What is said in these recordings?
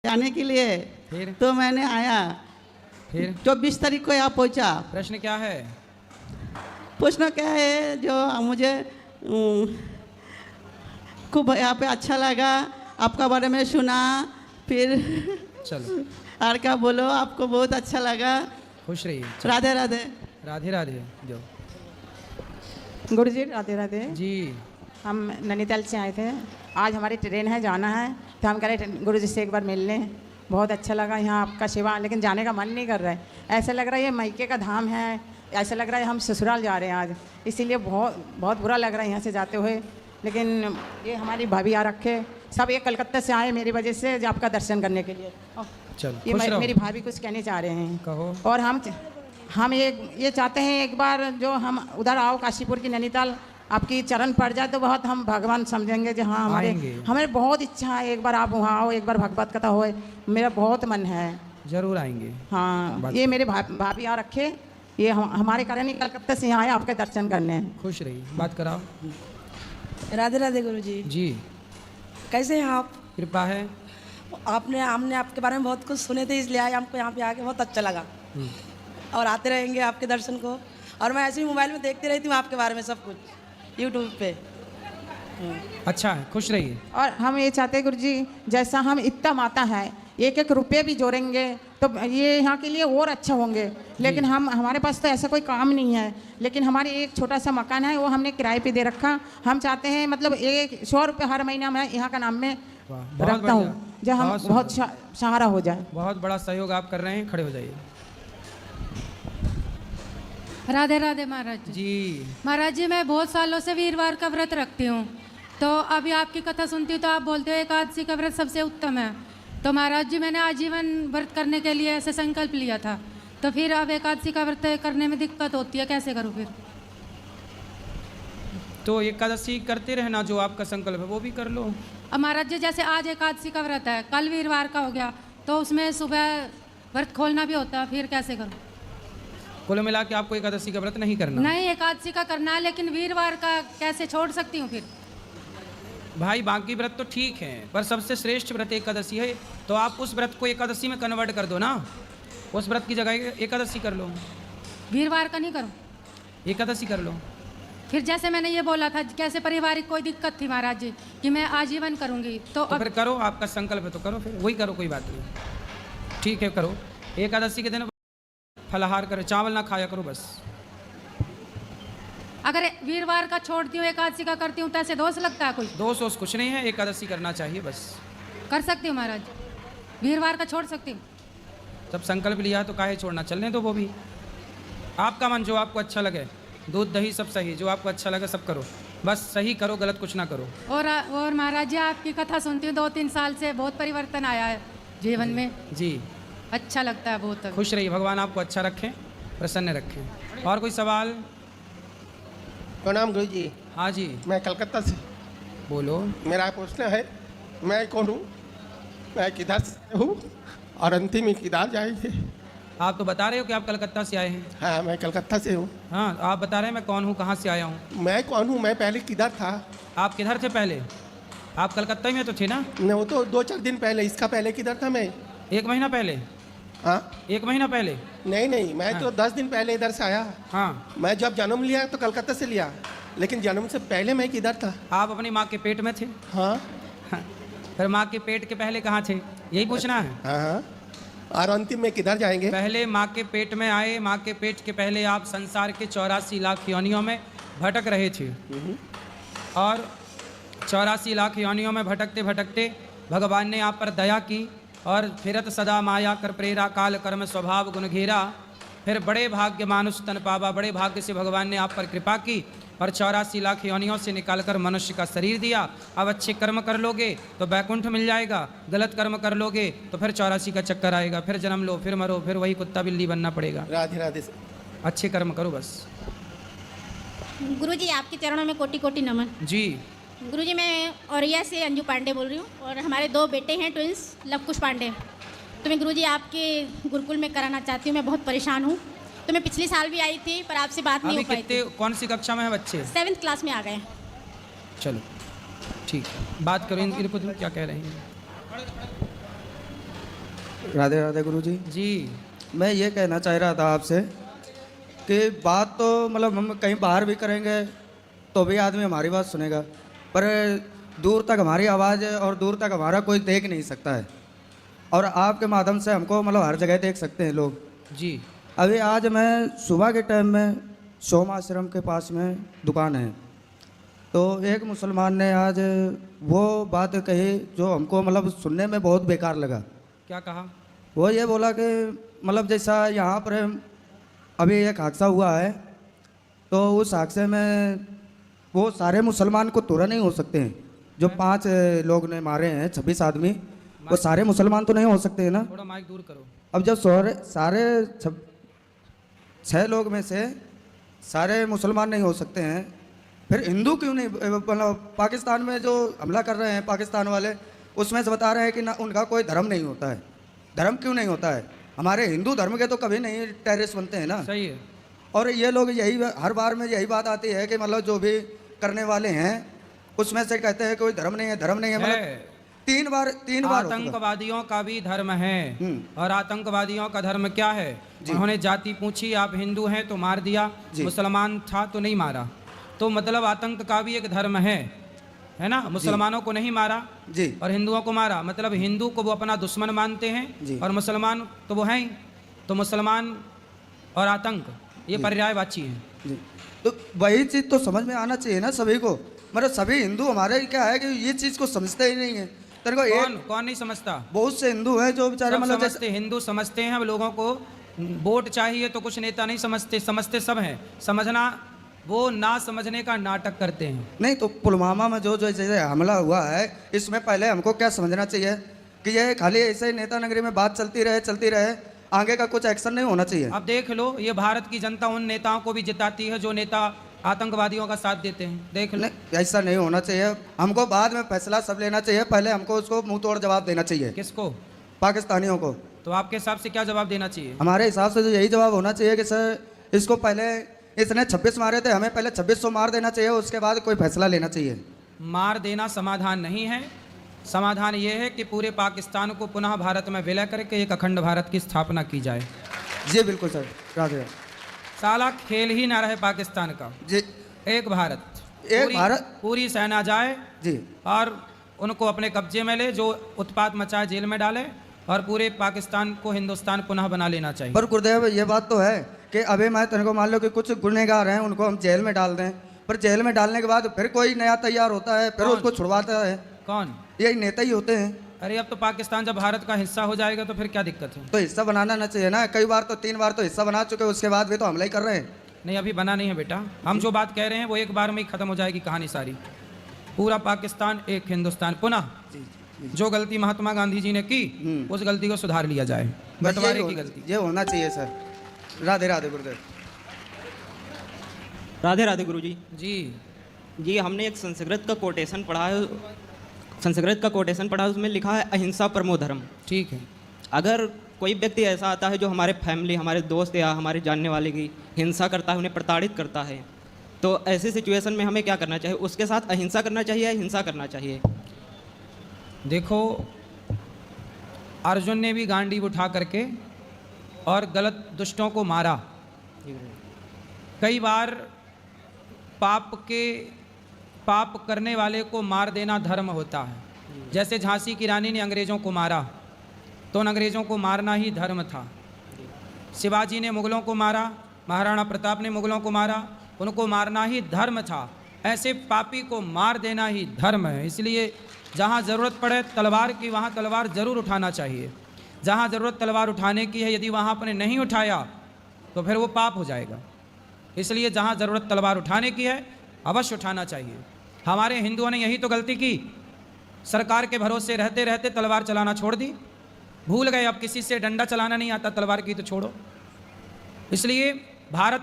आने के लिए। फिर तो मैंने आया, फिर 24 तारीख को यहाँ पहुँचा। प्रश्न क्या है? पूछना क्या है, जो मुझे खूब यहाँ पे अच्छा लगा, आपका बारे में सुना, फिर चलो और क्या बोलो, आपको बहुत अच्छा लगा। खुश रहिए। राधे राधे। राधे राधे। जो गुरुजी राधे राधे जी, हम नैनीताल से आए थे। आज हमारी ट्रेन है, जाना है, तो हम कह रहे गुरुजी से एक बार मिल लें। बहुत अच्छा लगा यहाँ आपका सेवा, लेकिन जाने का मन नहीं कर रहा है। ऐसा लग रहा है ये मायके का धाम है, ऐसा लग रहा है हम ससुराल जा रहे हैं आज, इसीलिए बहुत बहुत बुरा लग रहा है यहाँ से जाते हुए। लेकिन ये हमारी भाभी आ रखे, सब ये कलकत्ता से आए मेरी वजह से आपका दर्शन करने के लिए। चलो ये खुश रहो। मेरी भाभी कुछ कहने चाह रहे हैं। कहो। और हम ये चाहते हैं एक बार जो हम उधर आओ काशीपुर की नैनीताल, आपकी चरण पड़ जाए तो बहुत हम भगवान समझेंगे। जो हाँ हमारे बहुत इच्छा है एक बार आप वहाँ आओ, एक बार भगवत कथा होए, मेरा बहुत मन है। जरूर आएंगे। हाँ ये मेरे भाभी आ रखे, ये हमारे कारण ही कलकत्ता से यहाँ आए आपके दर्शन करने हैं। खुश रहिए, बात कराओ। राधे राधे गुरुजी। जी कैसे हैं आप? कृपा है। हमने आपके बारे में बहुत कुछ सुने थे, इसलिए आए, हमको यहाँ पे आके बहुत अच्छा लगा। और आते रहेंगे आपके दर्शन को। और मैं ऐसे ही मोबाइल में देखती रहती हूँ आपके बारे में सब कुछ यूट्यूब पे। अच्छा है, खुश रहिए। और हम ये चाहते हैं गुरुजी, जैसा हम इतना माता है, एक एक रुपये भी जोड़ेंगे तो ये यहाँ के लिए और अच्छा होंगे। लेकिन हमारे पास तो ऐसा कोई काम नहीं है, लेकिन हमारे एक छोटा सा मकान है, वो हमने किराए पे दे रखा। हम चाहते हैं मतलब 100 रुपये हर महीना मैं यहाँ का नाम में रखता हूँ, जो हम बहुत सहारा हो जाए। बहुत बड़ा सहयोग आप कर रहे हैं, खड़े हो जाइए। राधे राधे महाराज जी। महाराज जी, मैं बहुत सालों से वीरवार का व्रत रखती हूँ, तो अभी आपकी कथा सुनती हूँ तो आप बोलते हो एकादशी का व्रत सबसे उत्तम है। तो महाराज जी मैंने आजीवन व्रत करने के लिए ऐसे संकल्प लिया था, तो फिर अब एकादशी का व्रत करने में दिक्कत होती है, कैसे करूँ फिर? तो एकादशी करते रहना, जो आपका संकल्प है वो भी कर लो। अब महाराज जी जैसे आज एकादशी का व्रत है, कल वीरवार का हो गया, तो उसमें सुबह व्रत खोलना भी होता है, फिर कैसे करूँ? कुल मिला के आपको एकादशी का व्रत नहीं करना? नहीं, एकादशी का करना है, लेकिन वीरवार का कैसे छोड़ सकती हूँ फिर? भाई बाकी व्रत तो ठीक है, पर सबसे श्रेष्ठ व्रत एकादशी है, तो आप उस व्रत को एकादशी में कन्वर्ट कर दो ना, उस व्रत की जगह एकादशी कर लो। वीरवार का नहीं करूँ? एकादशी कर लो। फिर जैसे मैंने ये बोला था, कैसे पारिवारिक कोई दिक्कत थी महाराज जी कि मैं आजीवन करूँगी, तो अब फिर करो, आपका संकल्प है तो करो, फिर वही करो, कोई बात नहीं। ठीक है करो। एकादशी के दिन फलाहार करो, चावल ना खाया करो बस। अगर वीरवार का छोड़ती हूँ एकादशी का करती हूँ तो ऐसे दोष लगता है? कोई दोष वोष कुछ नहीं है, एकादशी करना चाहिए बस। कर सकती हूँ महाराज, वीरवार का छोड़ सकती हूँ? जब संकल्प लिया तो काहे छोड़ना, चलने दो वो भी। आपका मन, जो आपको अच्छा लगे, दूध दही सब सही, जो आपको अच्छा लगे सब करो, बस सही करो, गलत कुछ ना करो। और महाराज जी आपकी कथा सुनती हूँ 2-3 साल से, बहुत परिवर्तन आया है जीवन में जी। अच्छा लगता है बहुत। खुश रहिए, भगवान आपको अच्छा रखें, प्रसन्न रखें। और कोई सवाल? प्रणाम गुरु जी। हाँ जी मैं कलकत्ता से। बोलो। मेरा प्रश्न है, मैं कौन हूँ, मैं किधर से हूँ और अंतिम में किधर जाएंगे? आप तो बता रहे हो कि आप कलकत्ता से आए हैं। हाँ मैं कलकत्ता से हूँ। हाँ आप बता रहे हैं मैं कौन हूँ, कहाँ से आया हूँ। मैं कौन हूँ, मैं पहले किधर था? आप किधर थे पहले? आप कलकत्ता में तो थे ना? नहीं, वो तो 2-4 दिन पहले, इसका पहले किधर था मैं? 1 महीना पहले। हाँ 1 महीना पहले? नहीं, मैं तो 10 दिन पहले इधर से आया। हाँ। मैं जब जन्म लिया तो कलकत्ता से लिया, लेकिन जन्म से पहले मैं किधर था? आप अपनी माँ के पेट में थे। हाँ। फिर माँ के पेट के पहले कहाँ थे, यही पूछना है? हाँ। और अंतिम में किधर जाएंगे? पहले माँ के पेट में आए, माँ के पेट के पहले आप संसार के 84 लाख योनियों में भटक रहे थे, और 84 लाख योनियों में भटकते भटकते भगवान ने आप पर दया की, और फिरत सदा माया कर प्रेरा, काल कर्म स्वभाव गुण घेरा। फिर बड़े भाग्य मानुष तन पावा, बड़े भाग्य से भगवान ने आप पर कृपा की, और 84 लाख योनियों से निकालकर मनुष्य का शरीर दिया। अब अच्छे कर्म कर लोगे तो बैकुंठ मिल जाएगा, गलत कर्म कर लोगे तो फिर 84 का चक्कर आएगा, फिर जन्म लो, फिर मरो, फिर वही कुत्ता बिल्ली बनना पड़ेगा। राधे राधे। अच्छे कर्म करो बस। गुरुजी आपके चरणों में कोटि कोटि नमन। जी। गुरुजी मैं औरैया से अंजू पांडे बोल रही हूँ, और हमारे 2 बेटे हैं ट्विंस, लवकुश पांडे। तो मैं गुरुजी आपके गुरुकुल में कराना चाहती हूँ, मैं बहुत परेशान हूँ। तो मैं पिछले साल भी आई थी, पर आपसे बात नहीं हो पाई थी। कौन सी कक्षा में है बच्चे? 7th क्लास में आ गए। चलो ठीक है, बात करो इनको, क्या कह रहे हैं। राधे राधे गुरुजी। जी। मैं ये कहना चाह रहा था आपसे कि बात तो मतलब हम कहीं बाहर भी करेंगे तो भी आदमी हमारी बात सुनेगा, पर दूर तक हमारी आवाज़ और दूर तक हमारा कोई देख नहीं सकता है, और आपके माध्यम से हमको मतलब हर जगह देख सकते हैं लोग। जी। अभी आज मैं सुबह के टाइम में सोम आश्रम के पास में दुकान है, तो एक मुसलमान ने आज वो बात कही जो हमको मतलब सुनने में बहुत बेकार लगा। क्या कहा? वो ये बोला कि मतलब जैसा यहाँ पर अभी एक हादसा हुआ है, तो उस हादसे में वो सारे मुसलमान को तोड़ा नहीं हो सकते हैं, जो 5 लोग ने मारे हैं 26 आदमी, वो सारे मुसलमान तो नहीं हो सकते हैं ना। थोड़ा माइक दूर करो। अब जब सारे 6 लोग में से सारे मुसलमान नहीं हो सकते हैं, फिर हिंदू क्यों नहीं? मतलब पाकिस्तान में जो हमला कर रहे हैं पाकिस्तान वाले, उसमें से बता रहे हैं कि ना उनका कोई धर्म नहीं होता है। धर्म क्यों नहीं होता है? हमारे हिंदू धर्म के तो कभी नहीं टेररिस्ट बनते हैं ना। सही है। और ये लोग यही हर बार में यही बात आती है कि मतलब जो भी करने वाले हैं उसमें से कहते हैं कोई धर्म नहीं है, धर्म नहीं है। मतलब 3 बार आतंकवादियों का भी धर्म है, और आतंकवादियों का धर्म क्या है? उन्होंने जाति पूछी, आप हिंदू हैं तो मार दिया, मुसलमान था तो नहीं मारा। तो मतलब आतंक का भी एक धर्म है ना। मुसलमानों को नहीं मारा जी, और हिंदुओं को मारा, मतलब हिंदू को वो अपना दुश्मन मानते हैं, और मुसलमान तो वो हैं ही। तो मुसलमान और आतंक ये पर्यायवाची हैं। जी। तो वही चीज़ तो समझ में आना चाहिए ना सभी को। मतलब सभी हिंदू हमारे क्या है कि ये चीज़ को समझते ही नहीं है। तेरे को कौन नहीं समझता? बहुत से हिंदू हैं जो बेचारे मतलब समझते, हिंदू समझते हैं। अब लोगों को वोट चाहिए तो कुछ नेता नहीं समझते, समझते सब हैं। समझना, वो ना समझने का नाटक करते हैं। नहीं तो पुलवामा में जो जैसे हमला हुआ है, इसमें पहले हमको क्या समझना चाहिए कि ये खाली ऐसे ही नेता नगरी में बात चलती रहे, आगे का कुछ एक्शन नहीं होना चाहिए। अब देख लो, ये भारत की जनता उन नेताओं को भी जिताती है जो नेता आतंकवादियों का साथ देते हैं। देख लो, ऐसा नहीं होना चाहिए। हमको बाद में फैसला सब लेना चाहिए, पहले हमको उसको मुंह तोड़ जवाब देना चाहिए। किसको? पाकिस्तानियों को। तो आपके हिसाब से क्या जवाब देना चाहिए? हमारे हिसाब से तो यही जवाब होना चाहिए कि सर इसको पहले, इसने 26 मारे थे, हमें पहले 2600 मार देना चाहिए, उसके बाद कोई फैसला लेना चाहिए। मार देना समाधान नहीं है। समाधान ये है कि पूरे पाकिस्तान को पुनः भारत में विलय करके एक अखंड भारत की स्थापना की जाए। जी बिल्कुल सर, राधे। साला खेल ही ना रहे पाकिस्तान का। जी, एक भारत, पूरी सेना जाए जी, और उनको अपने कब्जे में ले, जो उत्पात मचाए जेल में डाले, और पूरे पाकिस्तान को हिंदुस्तान पुनः बना लेना चाहिए। पर गुरुदेव ये बात तो है कि अभी मैं तेरे को मान लो कि कुछ गुनहगार हैं, उनको हम जेल में डाल दें, पर जेल में डालने के बाद फिर कोई नया तैयार होता है, फिर उसको छुड़वाता है। कौन? यही नेता ही होते हैं। अरे अब तो पाकिस्तान जब भारत का हिस्सा हो जाएगा तो फिर क्या दिक्कत है? तो हिस्सा बनाना ना चाहिए ना। कई बार तो 3 बार तो हिस्सा बना चुके, उसके बाद भी तो हमला ही कर रहे हैं। नहीं, अभी बना नहीं है बेटा। हम जो बात कह रहे हैं वो एक बार में ही खत्म हो जाएगी कहानी सारी। पूरा पाकिस्तान एक हिंदुस्तान। पुनः जो गलती महात्मा गांधी जी ने की उस गलती को सुधार लिया जाए। बंटवारे की गलती ये होना चाहिए सर। राधे राधे गुरुदेव। राधे राधे गुरुजी। जी, हमने एक संस्कृत का कोटेशन पढ़ा है, उसमें लिखा है अहिंसा परमो धर्म। ठीक है। अगर कोई व्यक्ति ऐसा आता है जो हमारे फैमिली, हमारे दोस्त या हमारे जानने वाले की हिंसा करता है, उन्हें प्रताड़ित करता है, तो ऐसी सिचुएशन में हमें क्या करना चाहिए? उसके साथ अहिंसा करना चाहिए या हिंसा करना चाहिए? देखो, अर्जुन ने भी गांडीव उठा करके और गलत दुष्टों को मारा। कई बार पाप करने वाले को मार देना धर्म होता है। जैसे झांसी की रानी ने अंग्रेज़ों को मारा तो उन अंग्रेज़ों को मारना ही धर्म था। शिवाजी ने मुग़लों को मारा, महाराणा प्रताप ने मुग़लों को मारा, उनको मारना ही धर्म था। ऐसे पापी को मार देना ही धर्म है। इसलिए जहाँ ज़रूरत पड़े तलवार की, वहाँ तलवार ज़रूर उठाना चाहिए। जहाँ ज़रूरत तलवार उठाने की है, यदि वहाँ आपने नहीं उठाया तो फिर वो पाप हो जाएगा। इसलिए जहाँ ज़रूरत तलवार उठाने की है अवश्य उठाना चाहिए। हमारे हिंदुओं ने यही तो गलती की, सरकार के भरोसे रहते रहते तलवार चलाना छोड़ दी। भूल गए अब किसी से डंडा चलाना नहीं आता, तलवार की तो छोड़ो। इसलिए भारत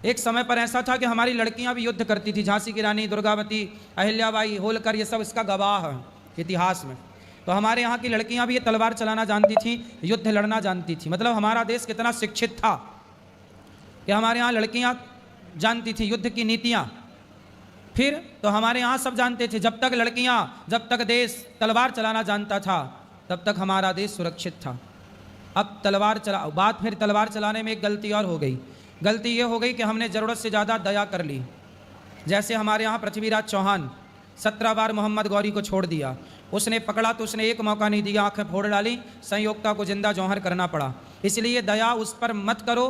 एक समय पर ऐसा था कि हमारी लड़कियां भी युद्ध करती थी। झांसी की रानी, दुर्गावती, अहिल्याबाई, होलकर, ये सब इसका गवाह है इतिहास में। तो हमारे यहाँ की लड़कियां भी ये तलवार चलाना जानती थी, युद्ध लड़ना जानती थी। मतलब हमारा देश कितना शिक्षित था कि हमारे यहाँ लड़कियां जानती थी युद्ध की नीतियाँ। फिर तो हमारे यहाँ सब जानते थे, जब तक देश तलवार चलाना जानता था तब तक हमारा देश सुरक्षित था। अब तलवार चला, बात फिर तलवार चलाने में एक गलती और हो गई। गलती ये हो गई कि हमने ज़रूरत से ज़्यादा दया कर ली। जैसे हमारे यहाँ पृथ्वीराज चौहान 17 बार मोहम्मद गौरी को छोड़ दिया, उसने पकड़ा तो उसने एक मौका नहीं दिया, आंखें फोड़ डाली, संयोक्ता को जिंदा जौहर करना पड़ा। इसलिए दया उस पर मत करो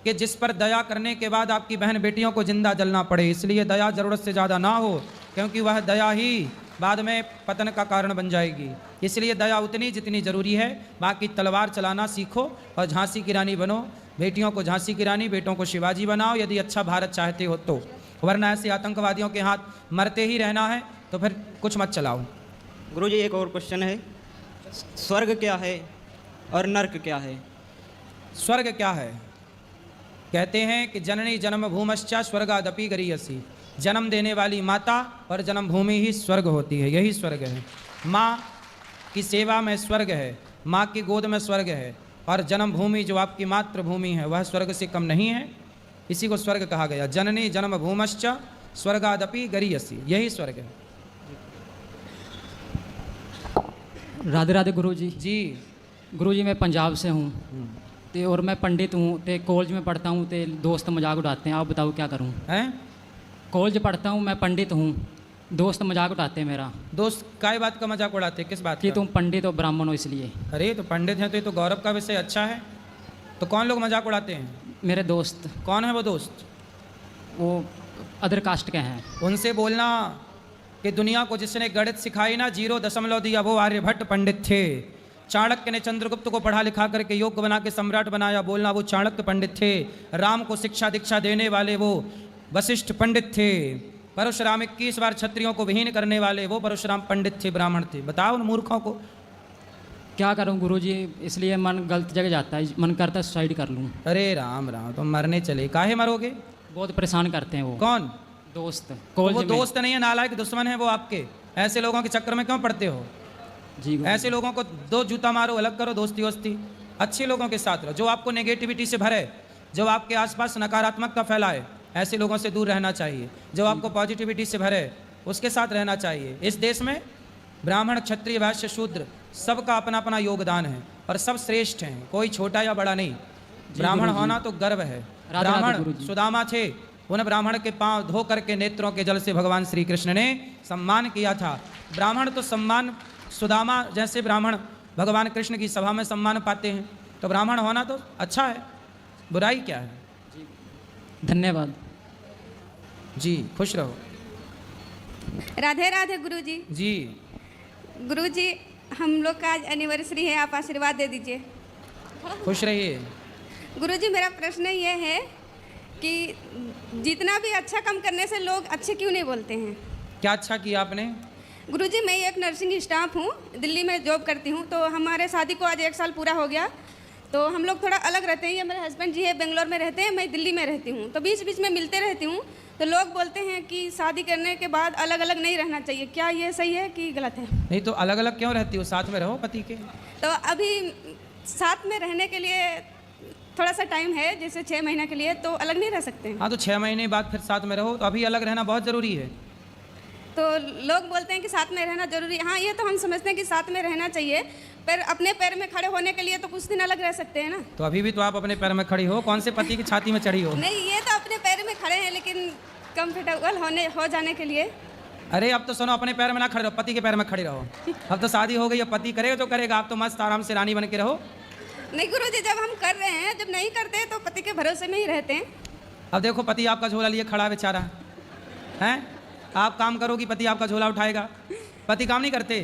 कि जिस पर दया करने के बाद आपकी बहन बेटियों को जिंदा जलना पड़े। इसलिए दया ज़रूरत से ज़्यादा ना हो, क्योंकि वह दया ही बाद में पतन का कारण बन जाएगी। इसलिए दया उतनी जितनी ज़रूरी है। बाकी तलवार चलाना सीखो और झांसी की रानी बनो। बेटियों को झांसी की रानी, बेटों को शिवाजी बनाओ यदि अच्छा भारत चाहते हो तो, वरना ऐसे आतंकवादियों के हाथ मरते ही रहना है तो फिर कुछ मत चलाओ। गुरुजी एक और क्वेश्चन है, स्वर्ग क्या है और नर्क क्या है? स्वर्ग क्या है? कहते हैं कि जननी जन्म भूमश्चा स्वर्गादपि गरीयसी, जन्म देने वाली माता और जन्मभूमि ही स्वर्ग होती है, यही स्वर्ग है। माँ की सेवा में स्वर्ग है, माँ की गोद में स्वर्ग है, और जन्मभूमि जो आपकी मातृभूमि है वह स्वर्ग से कम नहीं है, इसी को स्वर्ग कहा गया। जननी जन्म भूमश्च स्वर्गादपि गरीयसी, यही स्वर्ग है। राधे राधे गुरुजी। जी गुरुजी मैं पंजाब से हूँ ते और मैं पंडित हूँ, ते कॉलेज में पढ़ता हूँ, ते दोस्त मजाक उड़ाते हैं, आप बताओ क्या करूँ? हैं? कॉलेज पढ़ता हूँ, मैं पंडित हूँ, दोस्त मजाक उड़ाते हैं मेरा। दोस्त काय बात का मजाक उड़ाते हैं? किस बात कि का? तुम पंडित हो ब्राह्मण हो इसलिए। अरे तो पंडित हैं तो ये तो गौरव का विषय अच्छा है। तो कौन लोग मजाक उड़ाते हैं? मेरे दोस्त। कौन है वो दोस्त? वो अदर कास्ट के हैं। उनसे बोलना कि दुनिया को जिसने गणित सिखाई ना 0 दिया वो आर्यभट्ट पंडित थे। चाणक्य ने चंद्रगुप्त को पढ़ा लिखा करके योग्य बना के सम्राट बनाया, बोलना वो चाणक्य पंडित थे। राम को शिक्षा दीक्षा देने वाले वो वशिष्ठ पंडित थे। परशुराम 21 बार क्षत्रियों को विहीन करने वाले वो परशुराम पंडित थे, ब्राह्मण थे। बताओ उन मूर्खों को। क्या करूं गुरुजी, इसलिए मन गलत जगह जाता है, मन करता है सुसाइड कर लूं। अरे राम राम, तुम मरने चले, काहे मरोगे? बहुत परेशान करते हैं वो। कौन? दोस्त। तो वो दोस्त नहीं है, नालायक दुश्मन है वो आपके। ऐसे लोगों के चक्कर में क्यों पड़ते हो? जी ऐसे लोगों को दो जूता मारो, अलग करो, दोस्ती वोस्ती। अच्छे लोगों के साथ रहो, जो आपको नेगेटिविटी से भरे, जो आपके आसपास नकारात्मकता फैलाए, ऐसे लोगों से दूर रहना चाहिए। जो आपको पॉजिटिविटी से भरे उसके साथ रहना चाहिए। इस देश में ब्राह्मण क्षत्रिय वैश्य शूद्र सबका अपना अपना योगदान है और सब श्रेष्ठ हैं, कोई छोटा या बड़ा नहीं। ब्राह्मण होना तो गर्व है। ब्राह्मण सुदामा थे, उन ब्राह्मण के पांव धो करके नेत्रों के जल से भगवान श्री कृष्ण ने सम्मान किया था। ब्राह्मण तो सम्मान, सुदामा जैसे ब्राह्मण भगवान कृष्ण की सभा में सम्मान पाते हैं, तो ब्राह्मण होना तो अच्छा है, बुराई क्या है? धन्यवाद जी, खुश रहो। राधे राधे गुरुजी। जी गुरुजी, हम लोग का आज एनिवर्सरी है, आप आशीर्वाद दे दीजिए। खुश रहिए। गुरुजी, मेरा प्रश्न ये है कि जितना भी अच्छा काम करने से लोग अच्छे क्यों नहीं बोलते हैं? क्या अच्छा किया आपने? गुरुजी, मैं एक नर्सिंग स्टाफ हूँ, दिल्ली में जॉब करती हूँ। तो हमारे शादी को आज 1 साल पूरा हो गया। तो हम लोग थोड़ा अलग रहते हैं। ये मेरे हस्बैंड जी है बेंगलोर में रहते हैं, मैं दिल्ली में रहती हूँ। तो बीच बीच में मिलते रहती हूँ। तो लोग बोलते हैं कि शादी करने के बाद अलग अलग नहीं रहना चाहिए, क्या ये सही है कि गलत है? नहीं तो अलग अलग क्यों रहती हो, साथ में रहो पति के। तो अभी साथ में रहने के लिए थोड़ा सा टाइम है, जैसे 6 महीने के लिए, तो अलग नहीं रह सकते हैं। हाँ, तो 6 महीने बाद फिर साथ में रहो, तो अभी अलग रहना बहुत ज़रूरी है। तो लोग बोलते हैं कि साथ में रहना जरूरी है। हाँ, ये तो हम समझते हैं कि साथ में रहना चाहिए, पर अपने पैर में खड़े होने के लिए तो कुछ दिन अलग रह सकते हैं ना। तो अभी भी तो आप अपने पैर में खड़ी हो, कौन से पति की छाती में चढ़ी हो? नहीं, ये तो अपने पैर में खड़े हैं, लेकिन कंफर्टेबल हो जाने के लिए। अरे अब तो सुनो, अपने पैर में ना खड़े रहो, पति के पैर में खड़ी रहो। अब तो शादी हो गई, अब पति करेगा जो करेगा, आप तो मस्त आराम से रानी बन के रहो। नहीं गुरुजी, जब हम कर रहे हैं, जब नहीं करते तो पति के भरोसे में ही रहते हैं। अब देखो, पति आपका झोला लिए खड़ा बेचारा है, आप काम करोगी, पति आपका झोला उठाएगा। पति काम नहीं करते।